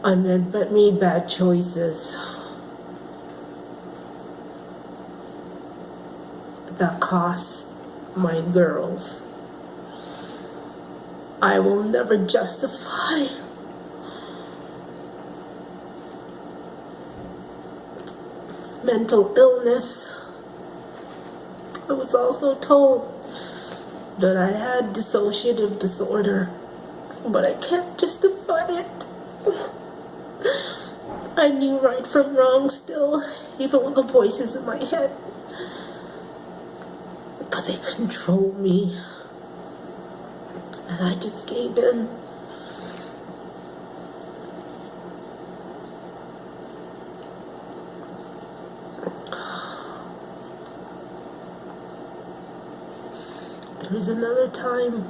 I made bad choices that cost my girls. I will never justify mental illness. I was also told that I had dissociative disorder, but I can't justify it. I knew right from wrong still, even with the voices in my head. But they controlled me, and I just gave in. There was another time,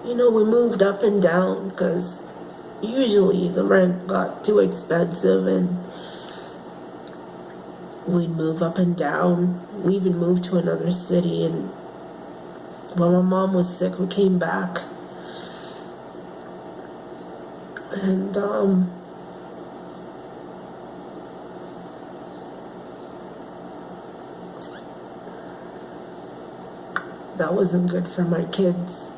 we moved up and down because usually the rent got too expensive and we'd move up and down. We even moved to another city, and when my mom was sick, we came back. And that wasn't good for my kids.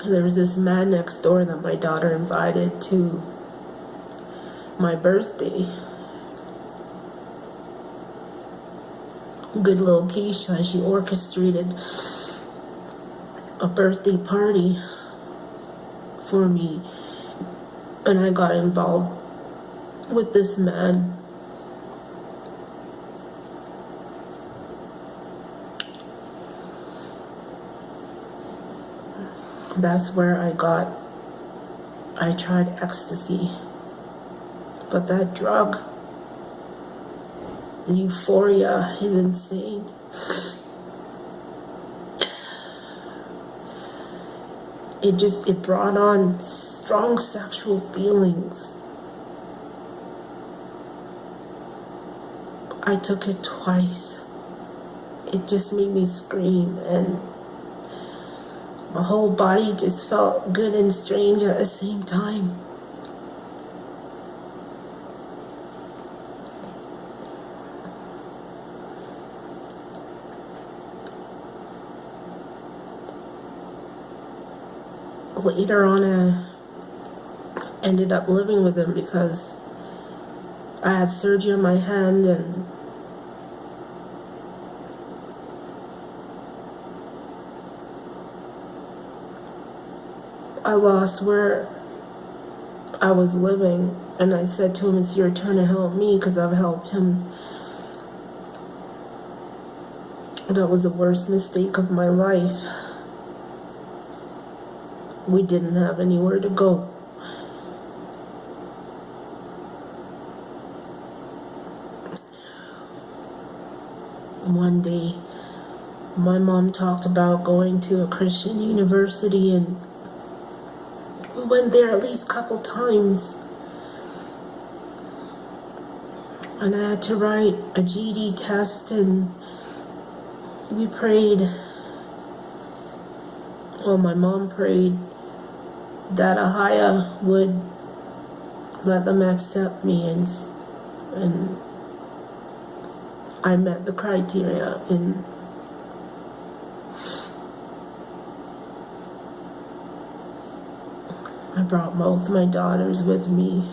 There was this man next door that my daughter invited to my birthday. Good little Keisha, she orchestrated a birthday party for me, and I got involved with this man. That's where I tried ecstasy. But that drug, the euphoria is insane. It brought on strong sexual feelings. I took it twice. It just made me scream, and my whole body just felt good and strange at the same time. Later on, I ended up living with him because I had surgery on my hand, and I lost where I was living, and I said to him, it's your turn to help me because I've helped him. That was the worst mistake of my life. We didn't have anywhere to go. One day, my mom talked about going to a Christian university, and we went there at least a couple times. And I had to write a GED test, and we prayed. Well, my mom prayed that Ahayah would let them accept me, and I met the criteria, and I brought both my daughters with me.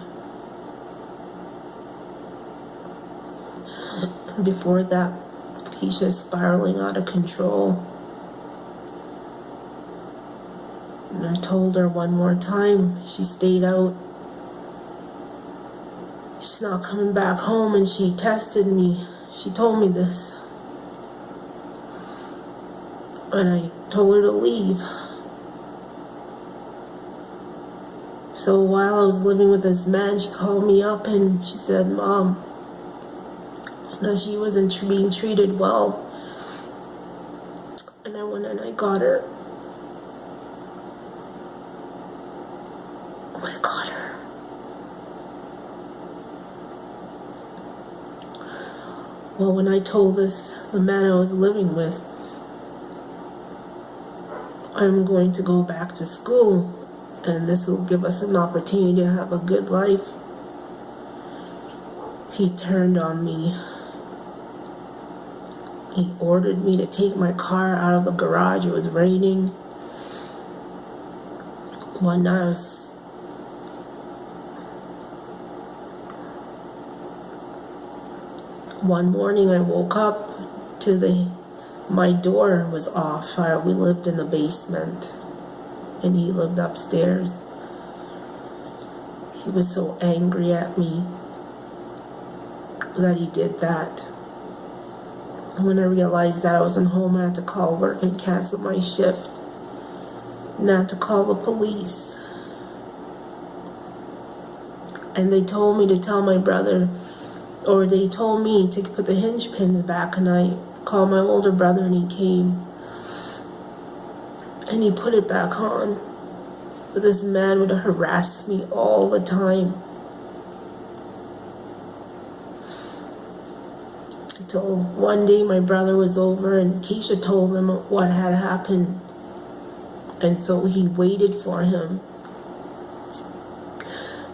Before that, Keisha's spiraling out of control. And I told her one more time. She stayed out. She's not coming back home, and she tested me. She told me this. And I told her to leave. So while I was living with this man, she called me up and she said, Mom, that she wasn't being treated well. And I went and I got her. I got her. Well, when I told the man I was living with, I'm going to go back to school and this will give us an opportunity to have a good life, he turned on me. He ordered me to take my car out of the garage. It was raining. One morning I woke up to my door was off. We lived in the basement and he lived upstairs. He was so angry at me that he did that. And when I realized that I wasn't home, I had to call work and cancel my shift. And I had to call the police. And they told me to tell my brother, or they told me to put the hinge pins back, and I called my older brother and he came. And he put it back on. But this man would harass me all the time. So one day my brother was over and Keisha told him what had happened. And so he waited for him.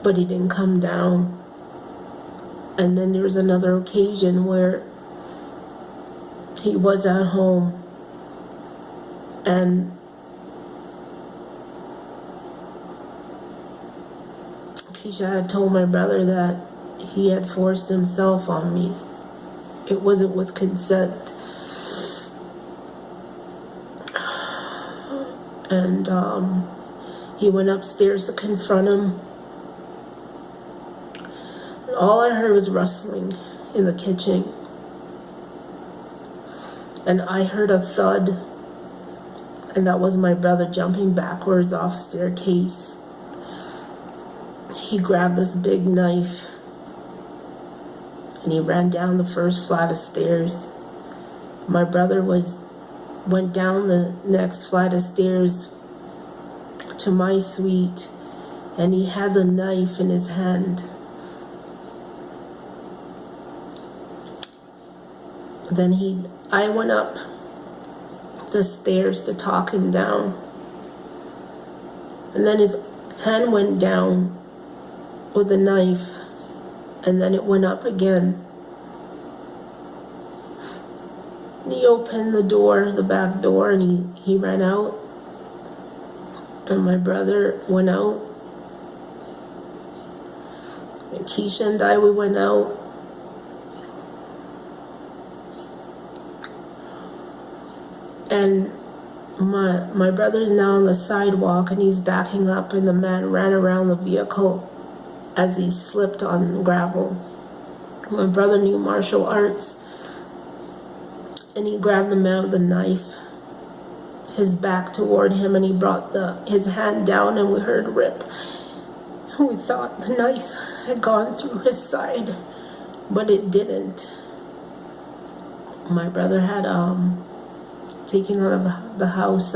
But he didn't come down. And then there was another occasion where he was at home and Keisha had told my brother that he had forced himself on me. It wasn't with consent. And he went upstairs to confront him. And all I heard was rustling in the kitchen. And I heard a thud. And that was my brother jumping backwards off the staircase. He grabbed this big knife and he ran down the first flight of stairs. My brother went down the next flight of stairs to my suite, and he had the knife in his hand. Then I went up the stairs to talk him down, and then his hand went down with the knife, and then it went up again. And he opened the door, the back door, and he ran out. And my brother went out. And Keisha and I, we went out. And my brother's now on the sidewalk and he's backing up, and the man ran around the vehicle as he slipped on gravel. My brother knew martial arts, and he grabbed the man with a knife, his back toward him, and he brought his hand down, and we heard rip. And we thought the knife had gone through his side, but it didn't. My brother had taken out of the house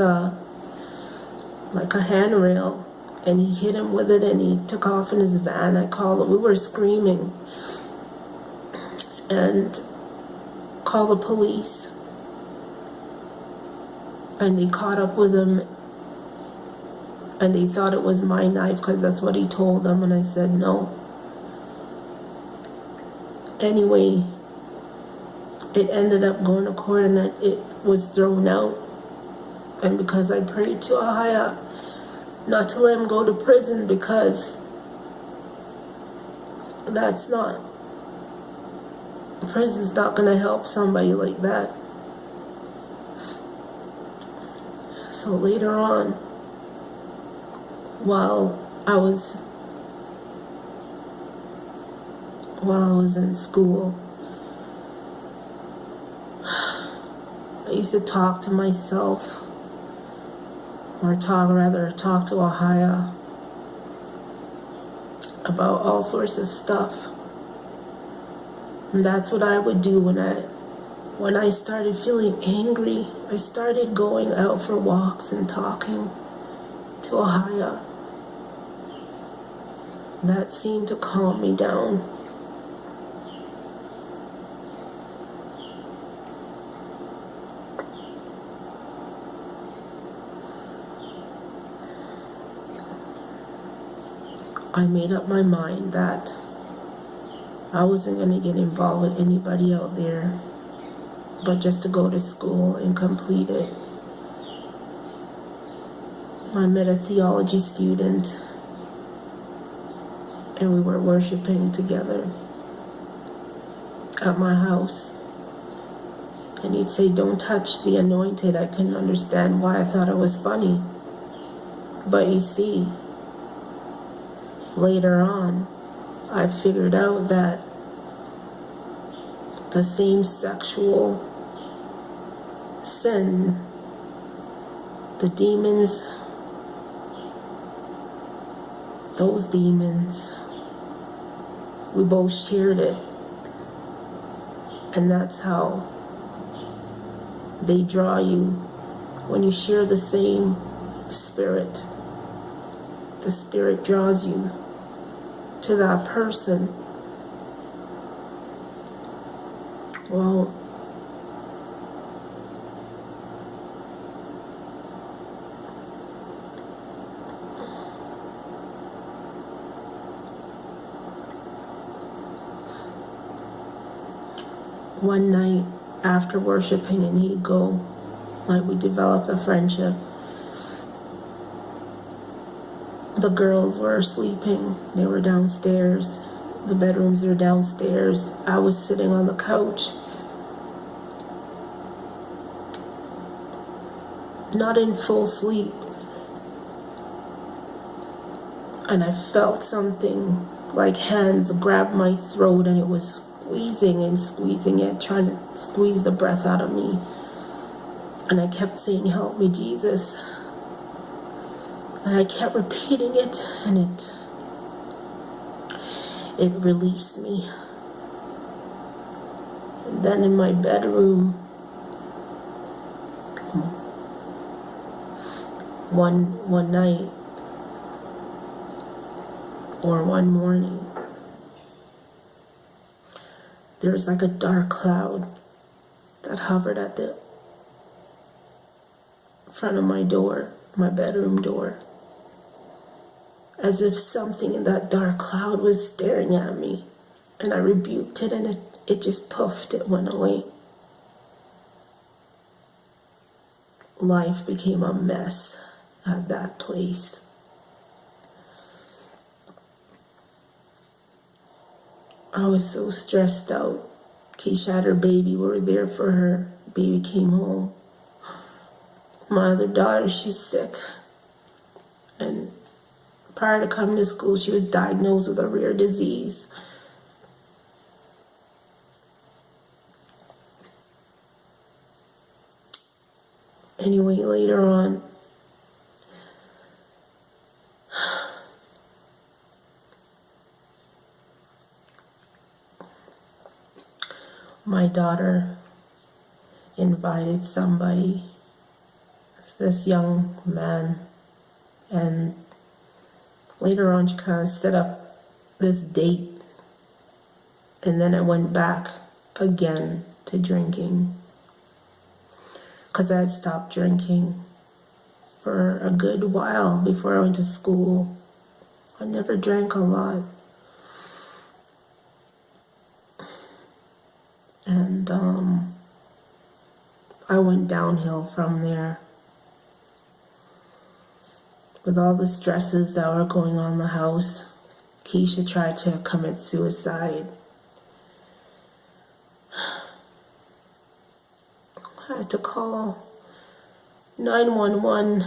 like a handrail, and he hit him with it, and he took off in his van. I called it. We were screaming and called the police, and they caught up with him, and they thought it was my knife because that's what he told them, and I said no. Anyway, it ended up going to court, and it was thrown out. And because I prayed to Ahayah not to let him go to prison, because prison's not going to help somebody like that. So later on, while I was in school, I used to talk to myself, or talk to Ahayah about all sorts of stuff. And that's what I would do when I started feeling angry. I started going out for walks and talking to Ahayah. That seemed to calm me down. I made up my mind that I wasn't going to get involved with anybody out there, but just to go to school and complete it. I met a theology student, and we were worshiping together at my house. And he'd say, "Don't touch the anointed." I couldn't understand why. I thought it was funny. But you see, later on, I figured out that the same sexual sin, the demons, those demons, we both shared it. And that's how they draw you. When you share the same spirit, the spirit draws you to that person. Well, one night after worshiping, and he'd go, like, we developed a friendship. The girls were sleeping. They were downstairs. The bedrooms were downstairs. I was sitting on the couch, not in full sleep. And I felt something like hands grab my throat, and it was squeezing and squeezing it, trying to squeeze the breath out of me. And I kept saying, "Help me, Jesus." And I kept repeating it, and it released me. And then in my bedroom, one night, or one morning, there was like a dark cloud that hovered at the front of my door, my bedroom door, as if something in that dark cloud was staring at me. And I rebuked it, and it just puffed, it went away. Life became a mess at that place. I was so stressed out. Keisha had her baby. We were there for her. Baby came home. My other daughter, she's sick. And prior to coming to school, she was diagnosed with a rare disease. Anyway, later on, my daughter invited somebody, this young man, and later on she kind of set up this date, and then I went back again to drinking, because I had stopped drinking for a good while before I went to school. I never drank a lot. And I went downhill from there. With all the stresses that were going on in the house, Keisha tried to commit suicide. I had to call 911.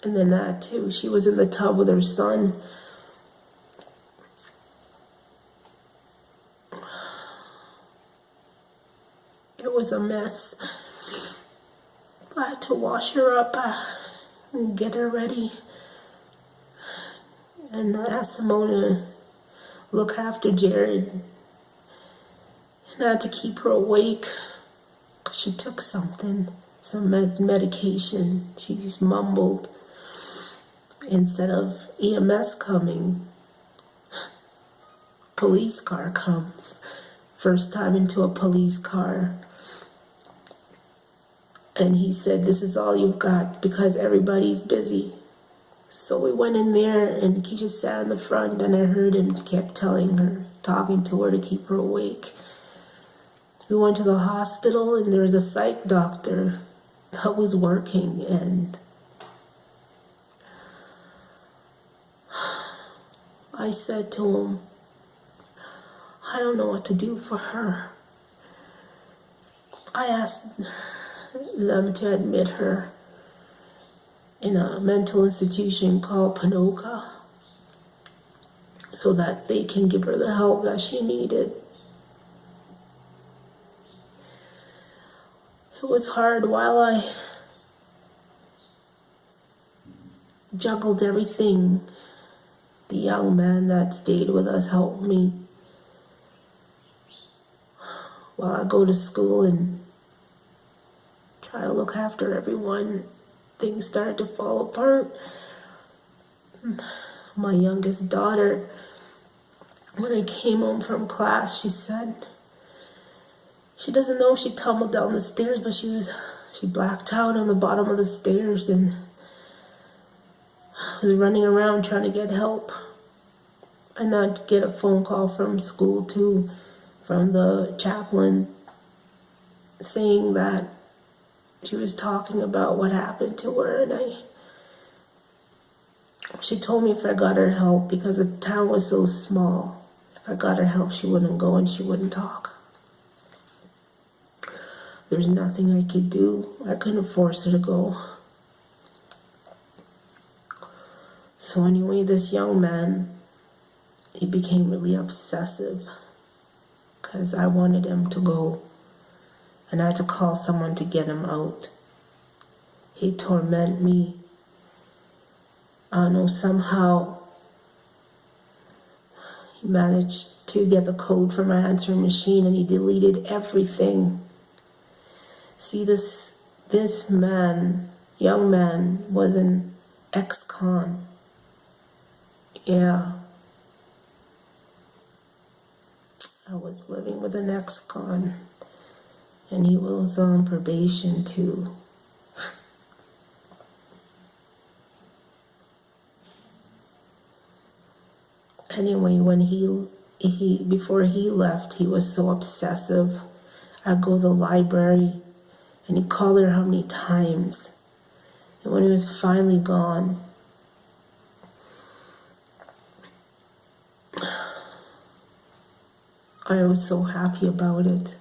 And then that too, she was in the tub with her son. It was a mess. I had to wash her up and get her ready. And I asked Simone to look after Jared. And I had to keep her awake, because she took something, some medication. She just mumbled. Instead of EMS coming, police car comes. First time into a police car. And he said, "This is all you've got, because everybody's busy." So we went in there, and he just sat in the front, and I heard him kept telling her, talking to her to keep her awake. We went to the hospital, and there was a psych doctor that was working, and I said to him, I don't know what to do for her. I asked them to admit her in a mental institution called Panoka so that they can give her the help that she needed. It was hard while I juggled everything. The young man that stayed with us helped me while I go to school and try to look after everyone. Things started to fall apart. My youngest daughter, when I came home from class, she said she doesn't know if she tumbled down the stairs, but she blacked out on the bottom of the stairs and was running around trying to get help. And I'd get a phone call from school too, from the chaplain, saying that she was talking about what happened to her, and she told me if I got her help, because the town was so small, if I got her help, she wouldn't go and she wouldn't talk. There's nothing I could do. I couldn't force her to go. So anyway, this young man, he became really obsessive because I wanted him to go. And I had to call someone to get him out. He tormented me. I don't know, somehow he managed to get the code for my answering machine, and he deleted everything. See, this man, young man, was an ex-con. Yeah. I was living with an ex-con. And he was on probation too. Anyway, when before he left, he was so obsessive. I'd go to the library and he'd call her how many times. And when he was finally gone, I was so happy about it.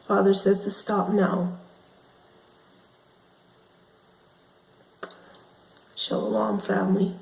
Father says to stop now. Shalom, family.